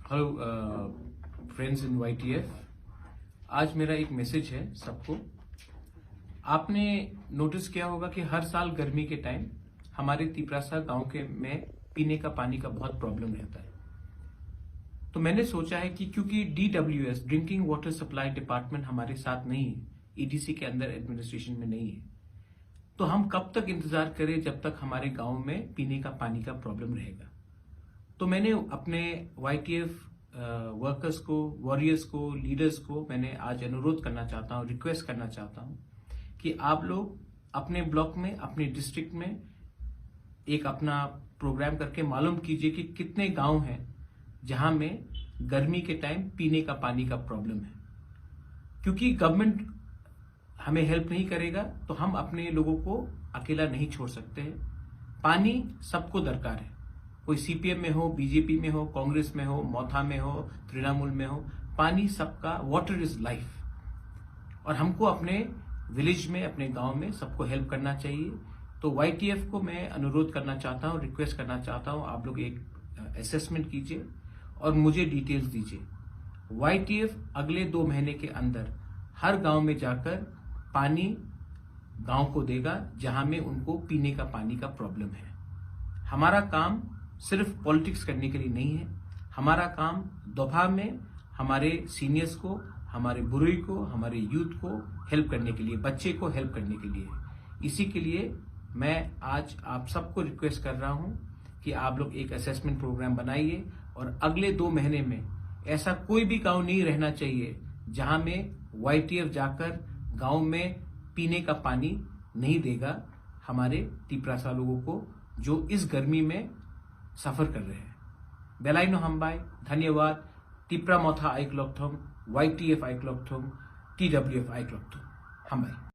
Hello friends इन YTF। आज मेरा एक मैसेज है सबको। आपने नोटिस किया होगा कि हर साल गर्मी के टाइम हमारे तिपरासा गांव के में पीने का पानी का बहुत प्रॉब्लम रहता है। तो मैंने सोचा है कि क्योंकि DWS drinking water supply department हमारे साथ नहीं है, EDC के अंदर एडमिनिस्ट्रेशन में नहीं है, तो हम कब तक इंतजार करें जब तक हमारे गांव में पीने का पानी का प्रॉब्लम रहेगा। तो मैंने अपने YTF वर्कर्स को, वॉरियर्स को, लीडर्स को मैंने आज अनुरोध करना चाहता हूं, रिक्वेस्ट करना चाहता हूं कि आप लोग अपने ब्लॉक में, अपने डिस्ट्रिक्ट में एक अपना प्रोग्राम करके मालूम कीजिए कि कितने गांव हैं जहां में गर्मी के टाइम पीने का पानी का प्रॉब्लम है। क्योंकि गवर्नमेंट हमें हेल्प नहीं करेगा तो हम अपने लोगों को अकेला नहीं छोड़ सकते हैं। पानी सबको दरकार है, कोई CPM में हो, BJP में हो, कांग्रेस में हो, मौथा में हो, तृणमूल में हो, पानी सबका, वाटर इज लाइफ। और हमको अपने विलेज में, अपने गांव में सबको हेल्प करना चाहिए। तो YTF को मैं अनुरोध करना चाहता हूं, रिक्वेस्ट करना चाहता हूं, आप लोग एक असेसमेंट कीजिए और मुझे डिटेल्स दीजिए। YTF अगले 2 महीने के अंदर हर गांव में जाकर पानी गांव को देगा जहां में उनको पीने का पानी का प्रॉब्लम है। हमारा काम सिर्फ पॉलिटिक्स करने के लिए नहीं है, हमारा काम दोपहर में हमारे सीनियर्स को, हमारे बुजुर्ग को, हमारे यूथ को हेल्प करने के लिए, बच्चे को हेल्प करने के लिए। इसी के लिए मैं आज आप सबको रिक्वेस्ट कर रहा हूं कि आप लोग एक असेसमेंट प्रोग्राम बनाइए और अगले 2 महीने में ऐसा कोई भी गांव नहीं रहना चाहिए जहां में YTF जाकर गांव में पीने का पानी नहीं देगा हमारे तिपरासा लोगों को जो इस गर्मी में सफर कर रहे हैं। बेलाइनो हम्बाई, धन्यवाद। Tipra मौथा आइक्लॉक्थोम, YTF आइक्लॉक्थोम, TWF आइक्लॉक्थोम हम्बाई।